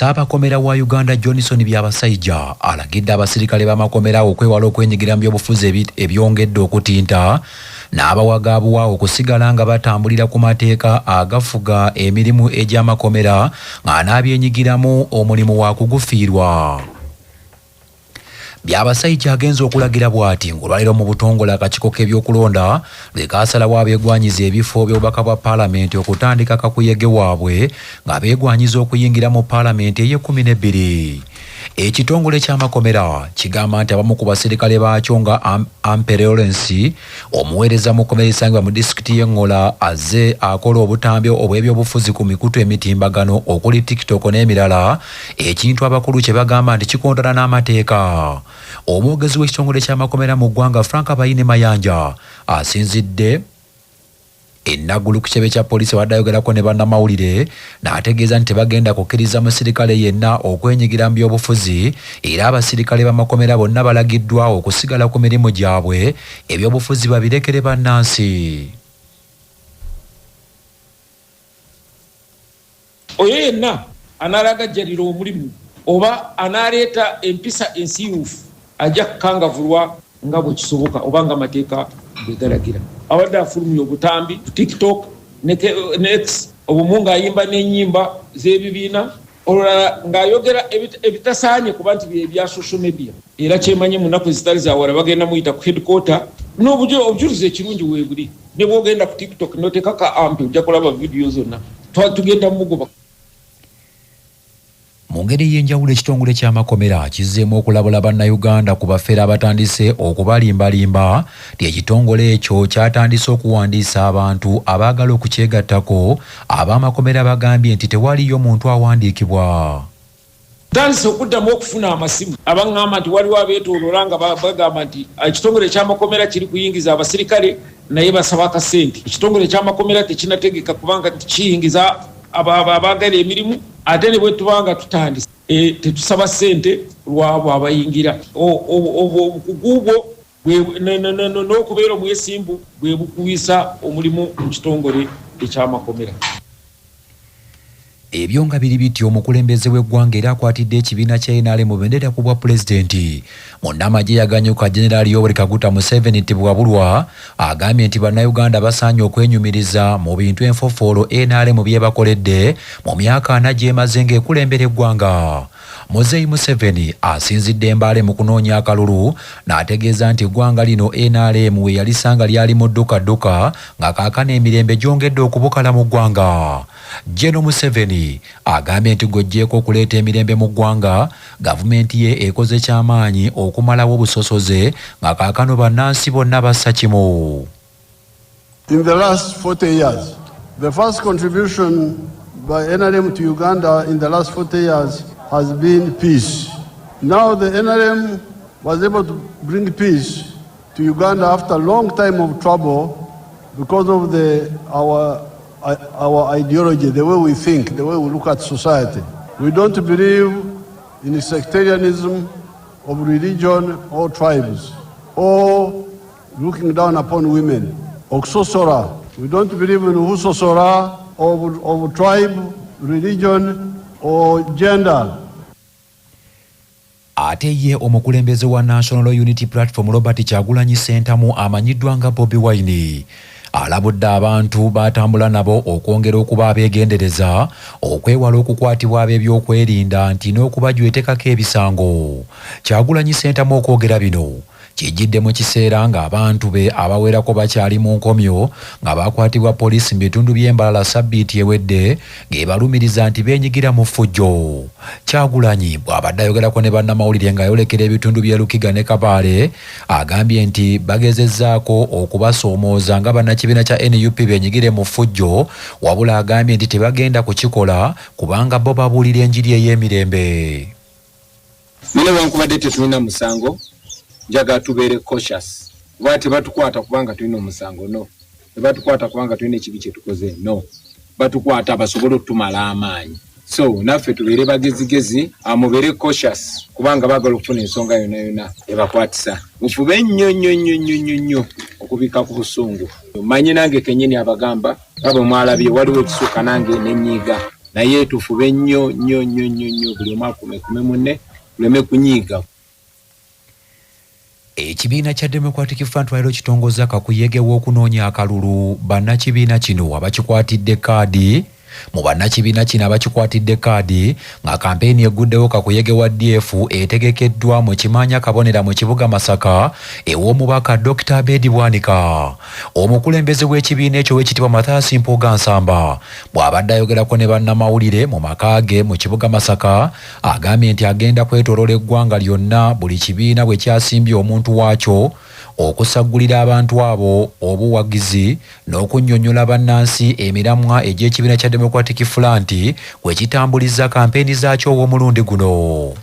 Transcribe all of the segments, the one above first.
Ssaabakomera wa Uganda Johnson Byabasajja alagidde abasirikale b'amakomera okwewala okwenyigira mu byobufuzi ebyongedde okutinta n'abawagaabuwa okusigala nga batambulira ku mateeka agafuga emirimu egy'amakomera ng'anaabyenyigiramu omulimu wa kugufiirwa. Byabasajja agenza okulagira bw'ati ng'olwaliro mu butongole akakiiko k'ebyokulonda lwe kaasalawo abeegwanyiza ebifo by'obubaka bwa paalamenti okutandika kakuyege waabwe ng'abeegwanyiza okuyingira mu paalamenti ey'e12. Ekitongole ky'amakomera kigamba nti abamu ku basirikale baakyo nga Ampe Lawrence omuweereza mu kkomera esangibwa mu disitulikiti y'Engola azze akola obutambi obw'ebyobufuzi ku mikutu emitimbagano okuli TikTok n'emirala, ekintu abakulu kye bagamba nti kikontana n'amateeka. Omwogezi w'ekitongole ky'amakomera mu ggwanga Frank Abayine Mayanja asinzidde ennaggulu ku kitebe kya poliisi waddayogerako ne bannamawulire n'ategeeza nti tebagenda kukkiriza musirikale yenna okwenyigira mu byobufuzi era abasirikale b'amakomera bonna balagiddwa okusigala ku mirimu gyabwe, ebyobufuzi babirekere bannansi. Oyo yenna anaalagajjalira omulimu oba anaaleeta empisa ensiyuufu ajja kukangavulwa nga bwe kisoboka oba nga amateeka bwe galagira. Abadde afulumya obutambi ku TikTok ne X, obumu ng'ayimba n'ennyimba z'ebibiina, olulala ng'ayogera ebitasaanye kuba nti bye bya social media. Era kyemanye mu nnaku ezitali zaawala bagenda muyita ku headquarter n'obujulizi ekirungi weebuli. Ne bw'ogenda ku TikTok n'oteeka ka Ampe ojja kulaba vidiyo zonna. Tugenda mugoba. Mu ngeri y'enjawulo ekitongole ky'amakomera kizzeemu okulabula bannayuganda ku bafeera abatandise okubalimbalimba nti ekitongole ekyo kyatandise okuwandiisa abantu abaagala okukyegattako. Ab'amakomera bagambye nti tewaliyo muntu awandiikibwa. Tandise okuddamu okufuna amasimu abaŋŋamba nti waliwo abeetooloola nga bagamba nti ekitongole ky'amakomera kiri kuyingiza abasirikale naye basaba akasente. Ekitongole ky'amakomera tekinategeka kubanga kiyingiza abaagala emirimu, ate ne bwe tubanga tutandise tetusaba ssente lwabo abayingira. Obukugu n'okubeera omwesimbu bwe bukuwisa omulimu mu kitongole eky'amakomera. Ebyo nga biri bityo omukulembeze w'eggwanga era akwatidde ekibiina kya NRM mu bendera ku bwa pulezidenti. Munnamagye yaganyuka Jenerali Yoweri Kaguta Museveni nti bwabulwa agambye nti bannayuganda basaanye okwenyumiriza mu bintu enfofoolo NRM byebakoledde mu myaka 4 gy'emaze ng'ekulembera eggwanga. Muzeeyi Museveni asinzidde Mbale mu kunoonya akalulu n'ategeeza nti eggwanga lino NRM we yalisanga lyali mu ddukadduka nga kaakano emirembe gyongedde okubukala mu ggwanga. Jeno Museveni agambye nti gojjeeko okuleeta emirembe mu ggwanga, gavumenti ye ekoze ky'amaanyi okumalawo obusosoze nga kaakano bannansi bonna bassa kimu. In the last 40 years, the first contribution by NRM to Uganda in the last 40 years has been peace. Now the NRM was able to bring peace to Uganda after a long time of trouble because of our ideology, the way we think, the way we look at society. We don't believe in sectarianism of religion or tribes, or looking down upon women. Okusosora. We don't believe in usosora of tribe, religion, or gender. Ate ye omukulembeze wa National Unity Platform Robert Kyagulanyi Ssentamu amanyiddwa nga Bobi Wine alabudde abantu batambula nabo okwongera okuba abeegendereza okwewala okukwatibwa ab'ebyokwerinda nti n'okubajwetekako ebisango. Kyagulanyi Ssentamu okwogera bino kijjidde mu kiseera ng'abantu be abawerako bakyali mu nkomyo nga bakwatibwa poliisi mu bitundu by'Embalala sabbiiti ewedde ng'ebalumiriza nti beenyigira mu ffujjo. Kyagulanyi bw'abadde ayogerako ne bannamawulire ng'ayolekera ebitundu by'e Lukiga ne Kabale agambye nti bagezezzaako okubasoomooza nga bannakibiina kya NUP beenyigire mu ffujjo, wabula agambye nti tebagenda kukikola kubanga bo babuulira enjiri ey'emirembe. Nina wankubadde tetulina musango, njaga tubeere cautious. Kuba tebatukwata kubanga tulina omusango, no. Tebatukwata kubanga tulina ekibi kye tukoze, no. Batukwata basobole okutumala amaanyi. So naffe tubeere bagezigezi, mubeere cautious kubanga baagala okufuna ensonga yonna yonna ebakwatisa. Mufube nnyo okubika ku busungu. Manye nange kennyini abagamba nga bwe mwalabye waliwo ekisuuka nange n'ennyiga. naye tufube nnyo buli omu akume munne tuleme kunyiiga. Ekibiina kya Democratic Front waliro kitongoza kakuyege w'okunoonya akalulu bannakibiina kino abakikwatidde kaadi. Mu bannakibiina kino abakikwatidde kaadi nga kampeyini eguddewo kakuyege wa DF etegekeddwa mu Kimanya Kabonera mu kibuga Masaka ew'omubaka Dr. Abedi Bwanika. Omukulembeze w'ekibiina ekyo w'ekitibwa Mathias Mpuuga Nsamba bw'abadde ayogerako ne bannamawulire mu maka ge mu kibuga Masaka agambye nti agenda kwetooloola eggwanga lyonna buli kibiina bwe kyasimbye omuntu waakyo okusagulira abantu abo obuwagizi n'okunnyonnyola bannansi emiramwa egy'ekibiina kya Democratic Front we kitambuliza kampeyini zaakyo ow'omulundi guno.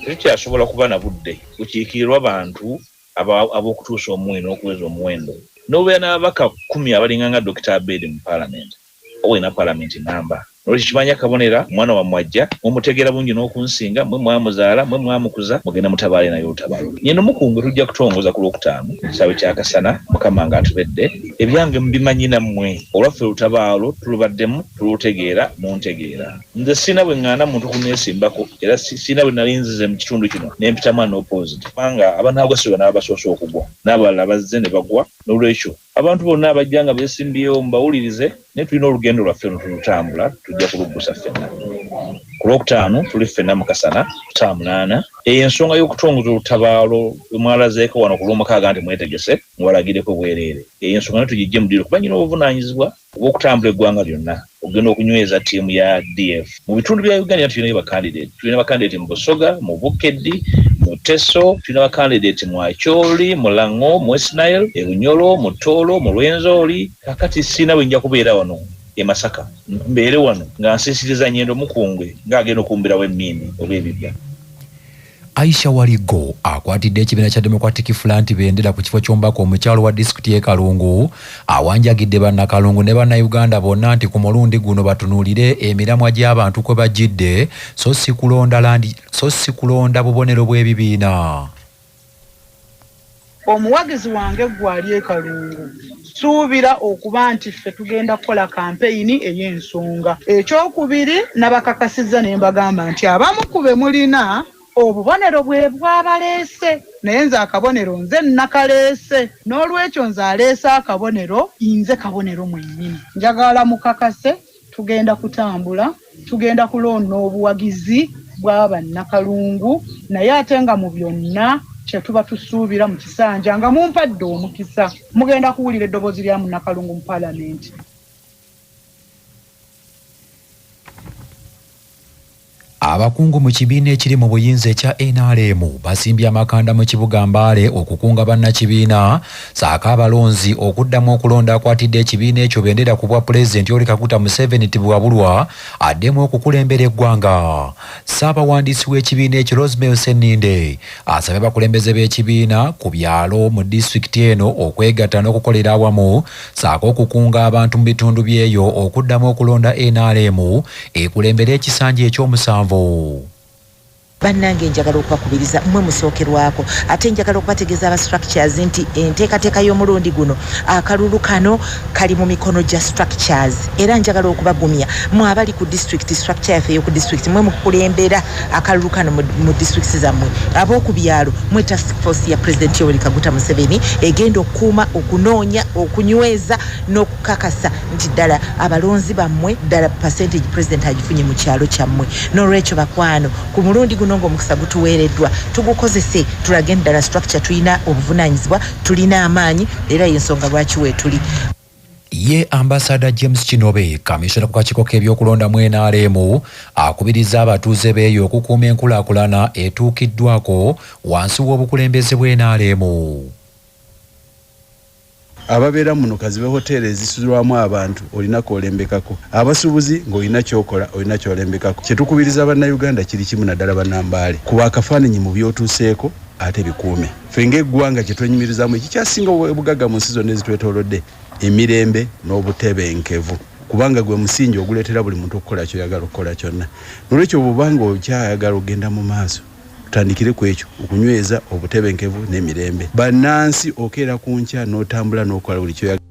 Tekyasobola kuba na budde bukiikirirwa abantu ab'okutuusa omuwendo n'okuweza omuwendo n'obeera n'ababaka 10 abalinga nga Dr. Abedi mu Parliament owena Parliament namba nolwekyo Kimanya Kabonera mwana wa mwajja mumutegera bungi n'okunsinga mwe mwamuzaala mwe mwamukuza mugenda mutabaale naye olutabalo nyeno mukungu tujja kutongoza ku Lwokutaano ekisaawe kya Kasana Mukama nga atubedde ebyange mubimanyi nammwe olwaffe olutabaalo tulubaddemu tulutegeera muntegeera nze sina bwe ŋŋaana muntu kunneesimbako era sina bwe nalinzize mu kitundu kino n'empitamu n'opposite kubanga abanaagwasibwa n'abasoose okugwa n'abalala bazze ne bagwa n'olwekyo abantu bonna abajja nga beesimbyewo mbawulirize ne tulina olugendo lwaffe tulutambula tujja kuluggusa ffenna ku Lwokutaano tuli ffenna mu Kasana Kutamunana ensonga y'okutongoza olutabaalo mwalazeeko wano ku Lwomukaaga nti mwetegese mwalagireko bwereere ensonga ne tugijje mu ddiiro kuba nyina obuvunaanyizibwa obw'okutambula eggwanga lyonna okugenda okunyweza ttiimu ya DF mu bitundu bya Uganda tulina bakandidate mu Busoga mu Bukeddi mu Teso tulina bakandidate mu Acholi mu Lango mu West Nile e Bunyoro mu Toolo mu Lwenzori kakati sina bwe nja kubeera wano e Masaka mbeere wano nga nsiisiriza Nnyendo Mukungwe ng'agenda okumbirawo emmindi oba ebibya. Aisha Waligo akwatidde ekibiina kya Democratic Front bendera ku kifo ky'omubaka omukyalo wa disitulikiti y'e Kalungu awanjagidde bannakalungu ne bannayuganda bonna nti ku mulundi guno batunuulire emiramwa gy'abantu kwe bajjidde so si kulonda bubonero bw'ebibiina. Omuwagizi wange gwali e Kalungu suubira okuba nti ffe tugenda kukola kampeyini ey'ensonga. Ekyokubiri nabakakasizza ne mbagamba nti abamu ku be mulina obubonero bwe bwabaleese naye nze akabonero nze nakaleese n'olwekyo nze aleese akabonero nze kabonero mwennyini. Njagala mukakase tugenda kutambula tugenda kulonda obuwagizi bw'abannakalungu naye ate nga mu byonna kye tuba tusuubira mu kisanja nga mumpadde omukisa mugenda kuwulira eddoboozi lya munnakalungu mu Paalamenti. Abakungu mu kibiina ekiri mu buyinza ekya NRM basimbye amakanda mu kibuga Mbale okukunga bannakibiina saaka abalonzi okuddamu okulonda akwatidde ekibiina ekyo bendera ku bwa Pulezidenti Yoweri Kaguta Museveni tibwabulwa addemu okukulembera eggwanga. Ssaabawandiisi w'ekibiina ekyo Rosemary Senninde asabye abakulembeze b'ekibiina ku byalo mu disitulikiti eno okwegatta n'okukolera awamu saaka okukunga abantu mu bitundu byeyo okuddamu okulonda NRM ekulembera ekisanja eky'omusanvu. Bannange njagala okubakubiriza mmwe musookerwako ate njagala okubategeeza aba structures nti enteekateeka y'omulundi guno akalulu kano kali mu mikono gya structures era njagala okubagumya mmwe abali ku district structure yaffe y'oku district mmwe mukulembera akalulu kano mu districts zammwe ab'oku byalo mmwe task force ya President Yoweri Kaguta Museveni egenda okukuuma okunoonya okunyweza n'okukakasa nti ddala abalonzi bammwe ddala percentage President agifunye mu kyalo kyammwe n'olwekyo bakwano ku mulundi guno ng'omukisa gutuweereddwa tugukozese tulage ddala structure tulina obuvunaanyizibwa tulina amaanyi era y'ensonga lwaki weetuli. Ye Ambassador James Kinobe kamishona ku kakiiko k'ebyokulonda mu NRM akubiriza abatuuze beeyo okukuuma enkulaakulana etuukiddwako wansi w'obukulembeze bwe NRM. Ababeera muno kazibe hoteli ezisuulwamu abantu olina kwolembekako abasuubuzi ng'olina kyokola olina kyolembekako. Kyetukubiriza bannayuganda kiri kimu naddala bannambaale kuba akafaananyi mu byotuuseeko ate bikuume. Ffe ng'eggwanga kye twenyumirizamu ekikyasinga obugagga mu nsi zonna ezitwetoolodde emirembe n'obutebenkevu kubanga gwe musingi oguleetera buli muntu okukola kyoyagala okukola kyonna. Nolwekyo bw'obanga okyayagala ogenda mu maaso tutandikire ku ekyo okunyweza obutebenkevu n'emirembe. Bannansi okeera ku nkya n'otambula n'okola buli kyoyagala.